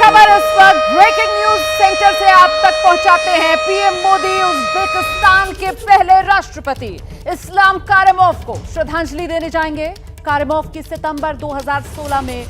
खबर इस वक्त ब्रेकिंग न्यूज सेंटर से आप तक पहुंचाते हैं। पीएम मोदी उज्बेकिस्तान के पहले राष्ट्रपति इस्लाम कारिमोव को श्रद्धांजलि देने जाएंगे। कारिमोव की सितंबर 2016 में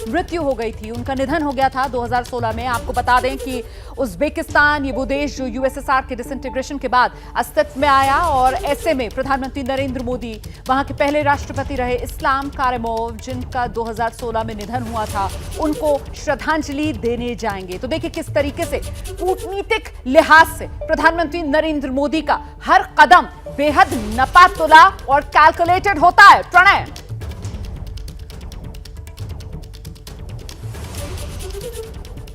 मृत्यु हो गई थी, उनका निधन हो गया था 2016 में। आपको बता दें कि उज्बेकिस्तान ये वो देश जो यूएसएसआर के डिसइंटीग्रेशन के बाद अस्तित्व में आया और ऐसे में प्रधानमंत्री नरेंद्र मोदी वहां के पहले राष्ट्रपति रहे इस्लाम कारिमोव, जिनका 2016 में निधन हुआ था, उनको श्रद्धांजलि देने जाएंगे। तो देखिए किस तरीके से कूटनीतिक लिहाज से प्रधानमंत्री नरेंद्र मोदी का हर कदम बेहद नपातुला और कैलकुलेटेड होता है। प्रणय,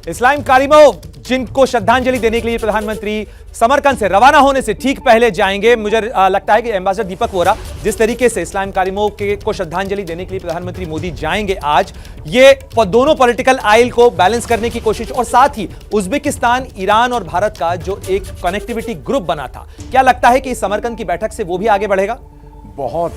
इस्लाम कारिमोव जिनको श्रद्धांजलि देने के लिए प्रधानमंत्री समरकंद से रवाना होने से ठीक पहले जाएंगे। मुझे लगता है कि एम्बेसडर दीपक वोरा जिस तरीके से इस्लाम कारिमोव को श्रद्धांजलि देने के लिए प्रधानमंत्री मोदी जाएंगे आज, ये दोनों पॉलिटिकल आइल को बैलेंस करने की कोशिश और साथ ही उज्बेकिस्तान, ईरान और भारत का जो एक कनेक्टिविटी ग्रुप बना था, क्या लगता है कि इस समरकंद की बैठक से वो भी आगे बढ़ेगा? बहुत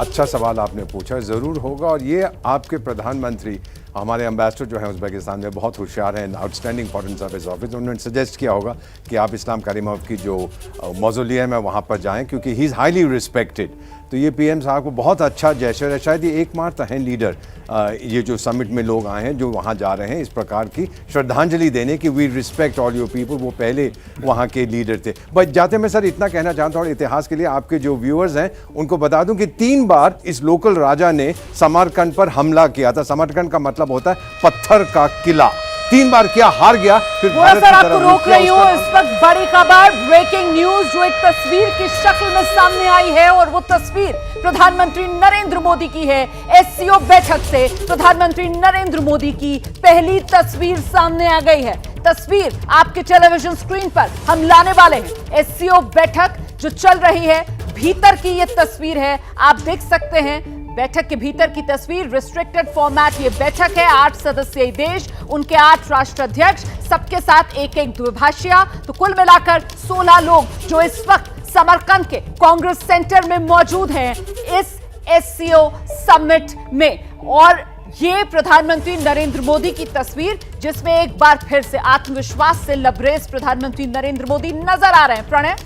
अच्छा सवाल आपने पूछा, जरूर होगा। और ये आपके प्रधानमंत्री, हमारे एम्बेसडर जो है उज्बेकिस्तान में, बहुत होशियार हैं, आउटस्टैंडिंग फॉरेन सर्विस ऑफिस, उन्होंने सजेस्ट किया होगा कि आप इस्लाम कारिमोव की जो मौजूलियम है वहाँ पर जाएं, क्योंकि ही इज़ हाईली रिस्पेक्टेड। तो ये पीएम साहब को बहुत अच्छा जेस्चर है। शायद ये एकमात्र हैं लीडर, ये जो समिट में लोग आए हैं जो वहाँ जा रहे हैं इस प्रकार की श्रद्धांजलि देने की, we respect all your people. वो पहले वहाँ के लीडर थे। बट जाते मैं सर इतना कहना चाहता हूँ इतिहास के लिए, आपके जो व्यूअर्स हैं उनको बता दूं कि 3 बार इस लोकल राजा ने समरकंद पर हमला किया था। समरकंद का मतलब होता है पत्थर का किला। 3 बार किया, हार गया। फिर सर आपको रोक रही हूँ, इस वक्त बड़ी खबर, ब्रेकिंग न्यूज जो एक तस्वीर की शक्ल में सामने आई है और वो तस्वीर प्रधानमंत्री नरेंद्र मोदी की है। एससीओ बैठक से प्रधानमंत्री नरेंद्र मोदी की पहली तस्वीर सामने आ गई है। तस्वीर आपके टेलीविजन स्क्रीन पर हम लाने वाले हैं। एससीओ बैठक जो चल रही है, भीतर की ये तस्वीर है, आप देख सकते हैं। बैठक के भीतर की तस्वीर, रिस्ट्रिक्टेड फॉर्मेट ये बैठक है। 8 सदस्यीय देश, उनके 8 राष्ट्राध्यक्ष, सबके साथ एक द्विभाषिया। तो कुल मिलाकर 16 लोग जो इस वक्त समरकंद के कांग्रेस सेंटर में मौजूद हैं इस एससीओ समिट में। और ये प्रधानमंत्री नरेंद्र मोदी की तस्वीर, जिसमें एक बार फिर से आत्मविश्वास से लबरेज प्रधानमंत्री नरेंद्र मोदी नजर आ रहे हैं। प्रणय,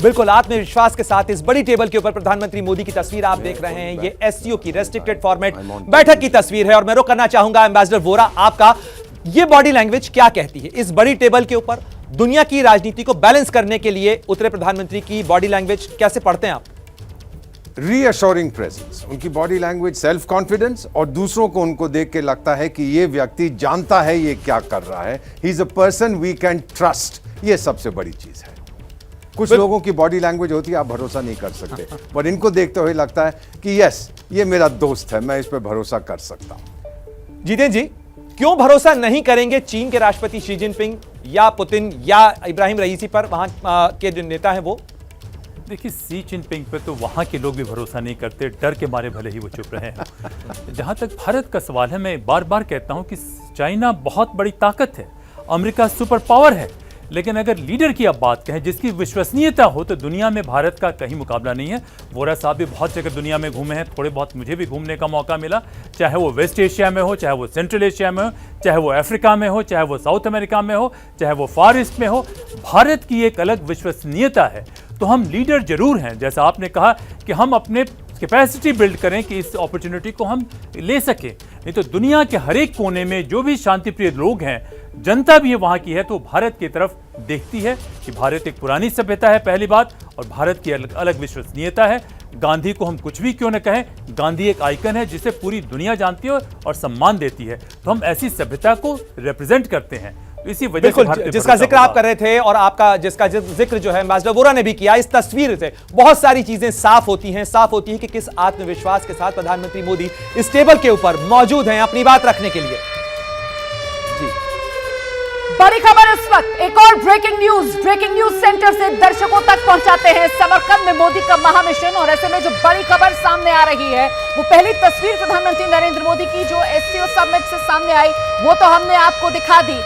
बिल्कुल आत्मविश्वास के साथ इस बड़ी टेबल के ऊपर प्रधानमंत्री मोदी की तस्वीर आप देख रहे हैं। ये एससीओ की रेस्ट्रिक्टेड फॉर्मेट बैठक की तस्वीर है। और मैं रुक करना चाहूंगा एम्बेसडर वोरा, आपका ये बॉडी लैंग्वेज क्या कहती है? इस बड़ी टेबल के ऊपर दुनिया की राजनीति को बैलेंस करने के लिए उतरे प्रधानमंत्री की बॉडी लैंग्वेज कैसे पढ़ते हैं आप? रीअश्योरिंग प्रेजेंस, उनकी बॉडी लैंग्वेज, सेल्फ कॉन्फिडेंस, और दूसरों को उनको देख के लगता है कि ये व्यक्ति जानता है ये क्या कर रहा है। He is a person we can trust. ये सबसे बड़ी चीज है। कुछ लोगों की बॉडी लैंग्वेज होती है आप भरोसा नहीं कर सकते, पर इनको देखते हुए लगता है कि यस, ये मेरा दोस्त है, मैं इस पर भरोसा कर सकता हूं। जितेंद्र जी, क्यों भरोसा नहीं करेंगे चीन के राष्ट्रपति शी जिनपिंग या पुतिन या इब्राहिम रईसी पर, वहां के जो नेता हैं वो? देखिए, शी जिनपिंग पे तो वहाँ के लोग भी भरोसा नहीं करते, डर के मारे भले ही वो चुप रहे हैं। जहाँ तक भारत का सवाल है, मैं बार बार कहता हूँ कि चाइना बहुत बड़ी ताकत है, अमेरिका सुपर पावर है, लेकिन अगर लीडर की आप बात कहें जिसकी विश्वसनीयता हो, तो दुनिया में भारत का कहीं मुकाबला नहीं है। वोरा साहब भी बहुत जगह दुनिया में घूमे हैं, थोड़े बहुत मुझे भी घूमने का मौका मिला, चाहे वो वेस्ट एशिया में हो, चाहे वो सेंट्रल एशिया में हो, चाहे वो अफ्रीका में हो, चाहे वो साउथ अमेरिका में हो, चाहे वो फार ईस्ट में हो। भारत की एक अलग विश्वसनीयता है। तो हम लीडर जरूर हैं, जैसा आपने कहा कि हम अपने कैपेसिटी बिल्ड करें कि इस अपॉर्चुनिटी को हम ले सकें। नहीं तो दुनिया के हर एक कोने में जो भी शांतिप्रिय लोग हैं, जनता भी वहाँ की है, तो भारत की तरफ देखती है कि भारत एक पुरानी सभ्यता है, पहली बात, और भारत की अलग विश्वसनीयता है। गांधी को हम कुछ भी क्यों न कहें, गांधी एक आइकन है जिसे पूरी दुनिया जानती है और सम्मान देती है। तो हम ऐसी सभ्यता को रिप्रेजेंट करते हैं। इसी वजह से जिसका जिक्र आप कर रहे थे और आपका जिसका जिक्र जो है एम्बेसडर वोरा ने भी किया, इस तस्वीर से बहुत सारी चीजें साफ होती हैं कि किस आत्मविश्वास के साथ प्रधानमंत्री मोदी इस टेबल के ऊपर मौजूद हैं अपनी बात रखने के लिए। जी, बड़ी खबर इस वक्त, एक और ब्रेकिंग न्यूज सेंटर से दर्शकों तक पहुंचाते हैं। समरकंद में मोदी का महामिशन, और ऐसे में जो बड़ी खबर सामने आ रही है, वो पहली तस्वीर प्रधानमंत्री नरेंद्र मोदी की जो एससीओ समिट से सामने आई, वो तो हमने आपको दिखा दी।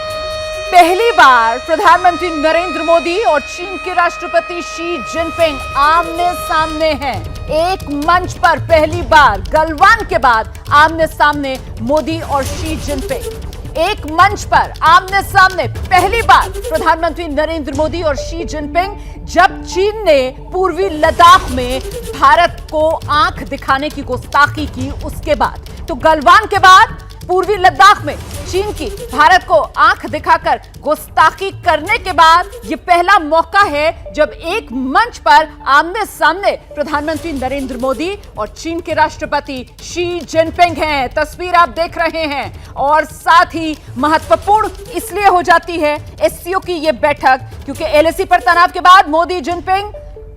पहली बार प्रधानमंत्री नरेंद्र मोदी और चीन के राष्ट्रपति शी जिनपिंग आमने सामने हैं। एक मंच पर पहली बार, गलवान के बाद आमने सामने मोदी और शी जिनपिंग। एक मंच पर आमने सामने पहली बार प्रधानमंत्री नरेंद्र मोदी और शी जिनपिंग, जब चीन ने पूर्वी लद्दाख में भारत को आंख दिखाने की गुस्ताखी की, उसके बाद तो गलवान के बाद पूर्वी लद्दाख में चीन की भारत को आंख दिखाकर गुस्ताखी करने के बाद यह पहला मौका है जब एक मंच पर आमने सामने प्रधानमंत्री नरेंद्र मोदी और चीन के राष्ट्रपति शी जिनपिंग हैं। तस्वीर आप देख रहे हैं और साथ ही महत्वपूर्ण इसलिए हो जाती है एससीओ की यह बैठक क्योंकि एलएसी पर तनाव के बाद मोदी जिनपिंग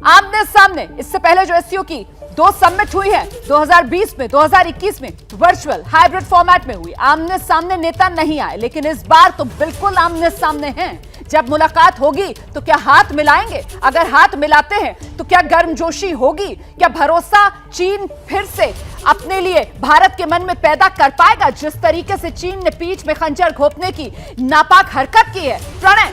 आमने सामने, इससे पहले जो एससीओ की 2 समिट हुई है 2020 में, 2021 में वर्चुअल हाइब्रिड फॉर्मेट में हुई, आमने सामने नेता नहीं आए, लेकिन इस बार तो बिल्कुल आमने सामने हैं। जब मुलाकात होगी तो क्या हाथ मिलाएंगे? अगर हाथ मिलाते हैं तो क्या गर्मजोशी होगी? क्या भरोसा चीन फिर से अपने लिए भारत के मन में पैदा कर पाएगा? जिस तरीके से चीन ने पीठ में खंजर घोंपने की नापाक हरकत की है। प्रणय,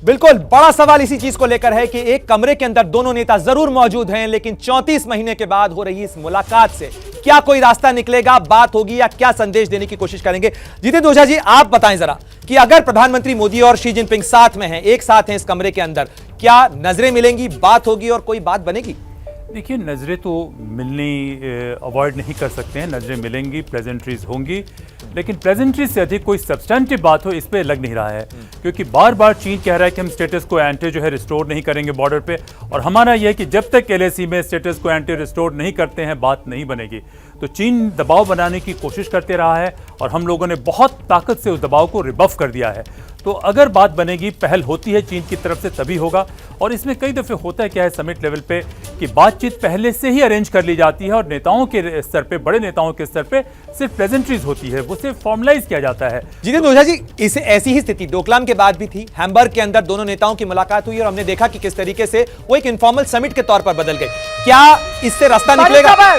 बिल्कुल बड़ा सवाल इसी चीज को लेकर है कि एक कमरे के अंदर दोनों नेता जरूर मौजूद हैं, लेकिन 34 महीने के बाद हो रही इस मुलाकात से क्या कोई रास्ता निकलेगा, बात होगी या क्या संदेश देने की कोशिश करेंगे? जितेंद्र ओझा जी, आप बताएं जरा कि अगर प्रधानमंत्री मोदी और शी जिनपिंग साथ में हैं, एक साथ हैं इस कमरे के अंदर, क्या नजरें मिलेंगी, बात होगी और कोई बात बनेगी? देखिए, नज़रें तो मिलनी अवॉइड नहीं कर सकते हैं, नज़रें मिलेंगी, प्रेजेंट्रीज होंगी, लेकिन प्रेजेंट्रीज से अधिक कोई सब्सटेंटिव बात हो इस पे लग नहीं रहा है, क्योंकि बार बार चीन कह रहा है कि हम स्टेटस को एंटी जो है रिस्टोर नहीं करेंगे बॉर्डर पे, और हमारा यह है कि जब तक एलएसी में स्टेटस को एंटी रिस्टोर नहीं करते हैं बात नहीं बनेगी। तो चीन दबाव बनाने की कोशिश करते रहा है और हम लोगों ने बहुत ताकत से उस दबाव को रिबफ कर दिया है। तो अगर बात बनेगी, पहल होती है चीन की तरफ से तभी होगा। और इसमें कई दफ़े होता है क्या है समिट लेवल पे कि बातचीत पहले से ही अरेंज कर ली जाती है और नेताओं के स्तर पे, बड़े नेताओं के स्तर पे सिर्फ प्रेजेंट्रीज होती है, वो सिर्फ फॉर्मलाइज किया जाता है। जितेंद्र ओझा जी, इसे ऐसी ही स्थिति डोकलाम के बाद भी थी। हैम्बर्ग के अंदर दोनों नेताओं की मुलाकात हुई और हमने देखा कि किस तरीके से वो एक इनफॉर्मल समिट के तौर पर बदल गई। क्या इससे रास्ता निकलेगा?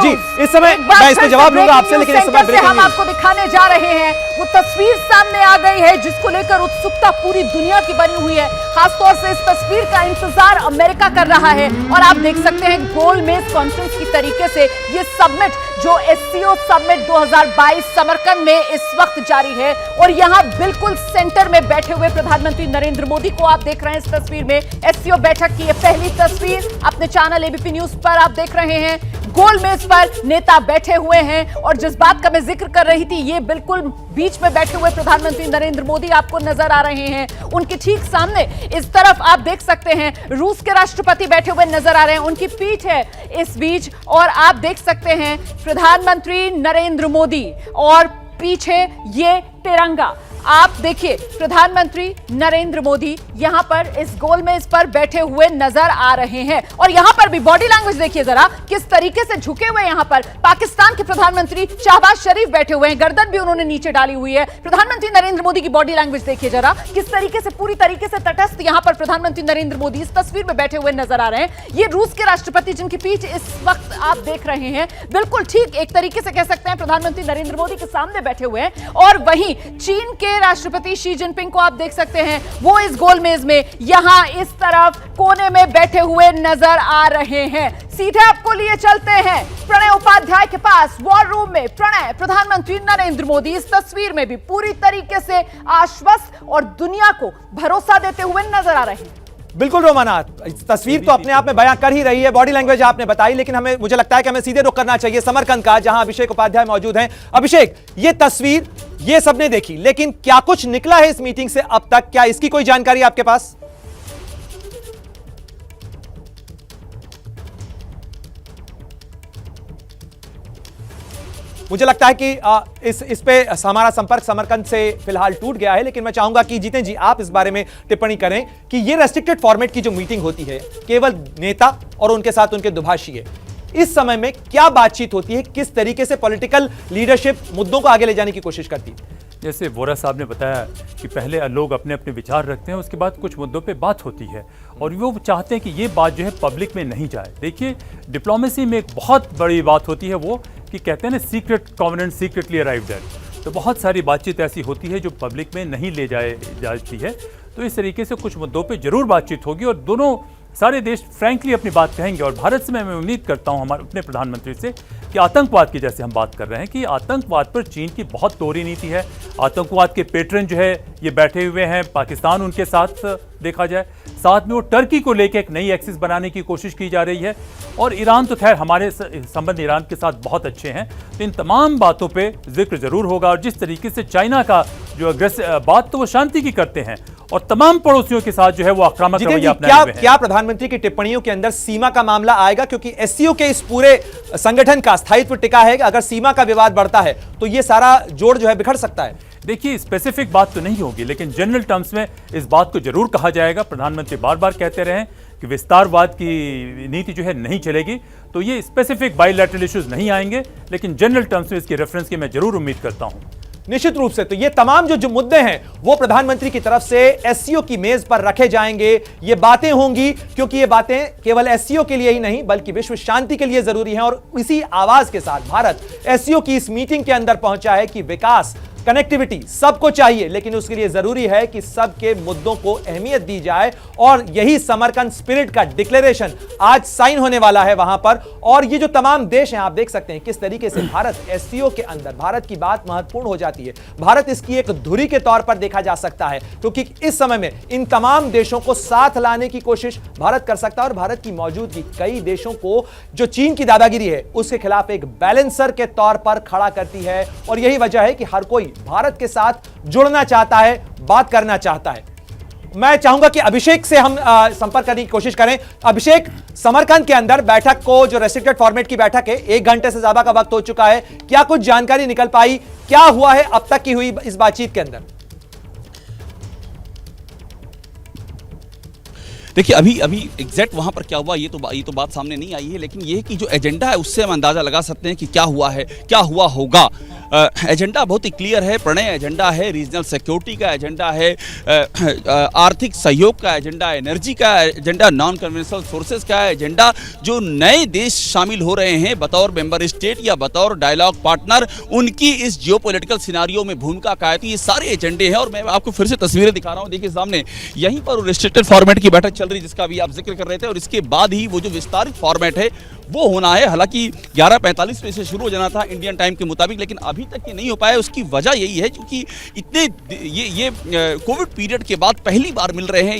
जी, इस समय मैं इसमें जवाब लूंगा आपसे, लेकिन इस समय हम आपको दिखाने जा रहे हैं वो तस्वीर सामने आ गई है जिसको लेकर उत्सुकता पूरी दुनिया की बनी हुई है। खासतौर से इस तस्वीर का इंतजार अमेरिका कर रहा है और आप देख सकते हैं गोलमेज कॉन्फ्रेंस की तरीके से ये समिट जो एससीओ समिट 2022 समरकंद में इस वक्त जारी है और यहां बिल्कुल सेंटर में बैठे हुए प्रधानमंत्री नरेंद्र मोदी को आप देख रहे हैं इस तस्वीर में। एससीओ बैठक की यह पहली तस्वीर अपने चैनल एबीपी न्यूज पर आप देख रहे हैं। गोलमेज पर नेता बैठे हुए हैं और जिस बात का मैं जिक्र कर रही थी, ये बिल्कुल बीच में बैठे हुए प्रधानमंत्री नरेंद्र मोदी आपको नजर आ रहे हैं। उनके ठीक सामने इस तरफ आप देख सकते हैं रूस के राष्ट्रपति बैठे हुए नजर आ रहे हैं, उनकी पीठ है इस बीच, और आप देख सकते हैं प्रधानमंत्री नरेंद्र मोदी और पीछे ये तिरंगा। आप देखिए प्रधानमंत्री नरेंद्र मोदी यहां पर इस गोलमेज पर बैठे हुए नजर आ रहे हैं और यहां पर भी बॉडी लैंग्वेज देखिए जरा किस तरीके से झुके हुए। यहां पर पाकिस्तान के प्रधानमंत्री शहबाज शरीफ बैठे हुए हैं, गर्दन भी उन्होंने नीचे डाली हुई है। प्रधानमंत्री नरेंद्र मोदी की बॉडी लैंग्वेज देखिए जरा किस तरीके से, पूरी तरीके से तटस्थ यहां पर प्रधानमंत्री नरेंद्र मोदी इस तस्वीर में बैठे हुए नजर आ रहे हैं। ये रूस के राष्ट्रपति जिनकी पीठ इस वक्त आप देख रहे हैं बिल्कुल ठीक एक तरीके से कह सकते हैं प्रधानमंत्री नरेंद्र मोदी के सामने बैठे हुए हैं, और वहीं चीन के राष्ट्रपति शी जिनपिंग को आप देख सकते हैं वो इस गोलमेज में यहां इस तरफ कोने में बैठे हुए नजर आ रहे हैं। सीधे आपको लिए चलते हैं प्रणय उपाध्याय के पास वॉर रूम में। प्रणय, प्रधानमंत्री नरेंद्र मोदी इस तस्वीर में भी पूरी तरीके से आश्वस्त और दुनिया को भरोसा देते हुए नजर आ रहे हैं। बिल्कुल रोमाना, तस्वीर तो अपने आप में बयां कर ही रही है, बॉडी लैंग्वेज आपने बताई, लेकिन मुझे लगता है कि हमें सीधे रुख करना चाहिए समरकंद का, जहां अभिषेक उपाध्याय मौजूद हैं। अभिषेक, ये तस्वीर ये सबने देखी, लेकिन क्या कुछ निकला है इस मीटिंग से अब तक? क्या इसकी कोई जानकारी आपके पास? मुझे लगता है कि इस पे हमारा संपर्क समरकंद से फिलहाल टूट गया है, लेकिन मैं चाहूंगा कि जितेंद्र जी आप इस बारे में टिप्पणी करें कि ये रेस्ट्रिक्टेड फॉर्मेट की जो मीटिंग होती है केवल नेता और उनके साथ उनके दुभाषी, इस समय में क्या बातचीत होती है, किस तरीके से पॉलिटिकल लीडरशिप मुद्दों को आगे ले जाने की कोशिश करती है? जैसे वोरा साहब ने बताया कि पहले लोग अपने अपने विचार रखते हैं, उसके बाद कुछ मुद्दों पे बात होती है और वो चाहते हैं कि ये बात जो है पब्लिक में नहीं जाए। देखिए, डिप्लोमेसी में एक बहुत बड़ी बात होती है वो कि कहते हैं ना secret covenant secretly arrived at, तो बहुत सारी बातचीत ऐसी होती है जो पब्लिक में नहीं ले जाती है। तो इस तरीके से कुछ मुद्दों पे जरूर बातचीत होगी और दोनों सारे देश फ्रैंकली अपनी बात कहेंगे। और भारत से मैं उम्मीद करता हूं हमारे अपने प्रधानमंत्री से कि आतंकवाद की जैसे हम बात कर रहे हैं कि आतंकवाद पर चीन की बहुत दोहरी नीति है। आतंकवाद के पेट्रन जो है ये बैठे हुए हैं, पाकिस्तान उनके साथ देखा जाए, साथ में वो टर्की को लेकर एक नई एक्सिस बनाने की कोशिश की जा रही है। और ईरान तो खैर हमारे संबंध ईरान के साथ बहुत अच्छे हैं, तो इन तमाम बातों पे जिक्र जरूर होगा। और जिस तरीके से चाइना का जो बात तो वो शांति की करते हैं और तमाम पड़ोसियों के साथ जो है वो आक्रामक रवैया अपनाए हुए हैं। क्या प्रधानमंत्री की टिप्पणियों के अंदर सीमा का मामला आएगा? क्योंकि एससीओ के इस पूरे संगठन का स्थायित्व टिका है कि अगर सीमा का विवाद बढ़ता है तो ये सारा जोड़ जो है बिखर सकता है। देखिए, स्पेसिफिक बात तो नहीं होगी, लेकिन जनरल टर्म्स में इस बात को जरूर कहा जाएगा। प्रधानमंत्री बार बार कहते रहे कि विस्तारवाद की नीति जो है नहीं चलेगी, तो ये स्पेसिफिक बायलैटरल इश्यूज नहीं आएंगे, लेकिन जनरल टर्म्स में इसके रेफरेंस की मैं जरूर उम्मीद करता हूं। निश्चित रूप से तो ये तमाम जो मुद्दे हैं वो प्रधानमंत्री की तरफ से एससीओ की मेज पर रखे जाएंगे। ये बातें होंगी क्योंकि ये बातें केवल एससीओ के लिए ही नहीं बल्कि विश्व शांति के लिए जरूरी हैं। और इसी आवाज के साथ भारत एससीओ की इस मीटिंग के अंदर पहुंचा है कि विकास, कनेक्टिविटी सबको चाहिए, लेकिन उसके लिए जरूरी है कि सबके मुद्दों को अहमियत दी जाए। और यही समरकंद स्पिरिट का डिक्लेरेशन आज साइन होने वाला है वहां पर। और ये जो तमाम देश हैं, आप देख सकते हैं किस तरीके से भारत एससीओ के अंदर भारत की बात महत्वपूर्ण हो जाती है। भारत इसकी एक धुरी के तौर पर देखा जा सकता है, क्योंकि इस समय में इन तमाम देशों को साथ लाने की कोशिश भारत कर सकता है। और भारत की मौजूदगी कई देशों को जो चीन की दादागिरी है उसके खिलाफ एक बैलेंसर के तौर पर खड़ा करती है। और यही वजह है कि हर कोई भारत के साथ जुड़ना चाहता है, बात करना चाहता है। मैं चाहूंगा कि अभिषेक से हम संपर्क करने की कोशिश करें। अभिषेक, समरकंद के अंदर बैठक को, जो रेस्ट्रिक्टेड फॉर्मेट की बैठक है, 1 घंटे से ज्यादा का वक्त हो चुका है, क्या कुछ जानकारी निकल पाई? क्या हुआ है अब तक की हुई इस बातचीत के अंदर? देखिए, अभी एग्जैक्ट वहां पर क्या हुआ ये तो बात सामने नहीं आई है, लेकिन ये कि जो एजेंडा है उससे हम अंदाजा लगा सकते हैं कि क्या हुआ है, क्या हुआ होगा। एजेंडा बहुत ही क्लियर है, प्रणय एजेंडा है, रीजनल सिक्योरिटी का एजेंडा है, आर्थिक सहयोग का एजेंडा, एनर्जी का एजेंडा, नॉन कन्वेंशनल सोर्सेज का एजेंडा। जो नए देश शामिल हो रहे हैं बतौर मेंबर स्टेट या बतौर डायलॉग पार्टनर, उनकी इस जियोपॉलिटिकल सिनारियो में भूमिका क्या है, तो ये सारे एजेंडे हैं। और मैं आपको फिर से तस्वीरें दिखा रहा हूँ, देखिए सामने यहीं पर रिस्ट्रिक्टेड फॉर्मेट की बैठक चल रही, जिसका भी आप जिक्र कर रहे थे। और इसके बाद ही वो जो विस्तारित फॉर्मेट है वो होना है। हालांकि 11:45 पे से शुरू हो जाना था इंडियन टाइम के मुताबिक, लेकिन अभी तक ये नहीं हो पाया। उसकी वजह यही है क्योंकि इतने ये कोविड पीरियड के बाद पहली बार मिल रहे हैं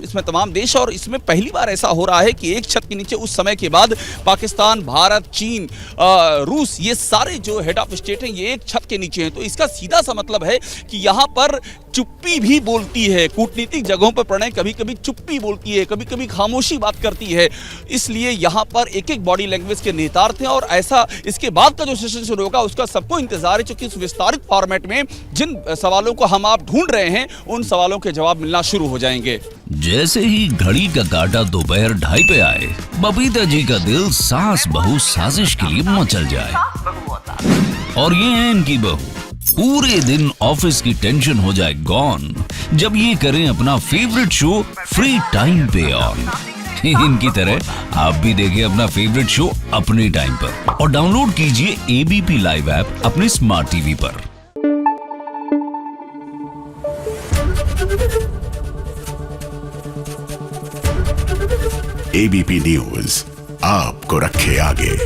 इसमें तमाम देश। और इसमें पहली बार ऐसा हो रहा है कि एक छत के नीचे उस समय के बाद पाकिस्तान, भारत, चीन, रूस, ये सारे जो हेड ऑफ स्टेट हैं ये एक छत के नीचे हैं। तो इसका सीधा सा मतलब है कि यहाँ पर चुप्पी भी बोलती है। कूटनीतिक जगहों पर प्रणय कभी कभी चुप्पी बोलती है, कभी कभी खामोशी बात करती है। इसलिए यहाँ पर एक एक बॉडी लैंग्वेज के नेतार्थ हैं। और ऐसा इसके बाद का जो सेशन शुरू होगा उसका सबको इंतजार है, क्योंकि इस विस्तारित फॉर्मेट में जिन सवालों को हम आप ढूंढ रहे हैं उन सवालों के जवाब मिलना शुरू हो जाएंगे। जैसे ही घड़ी का काटा दोपहर 2:30 पे आए, बबीता जी का दिल सास बहू साजिश के लिए मचल जाए। और ये है इनकी बहू, पूरे दिन ऑफिस की टेंशन हो जाए गॉन जब ये करें अपना फेवरेट शो फ्री टाइम पे ऑन। इनकी तरह आप भी देखिए अपना फेवरेट शो अपने टाइम पर और डाउनलोड कीजिए एबीपी लाइव ऐप अपने स्मार्ट टीवी पर। एबीपी न्यूज आपको रखे आगे।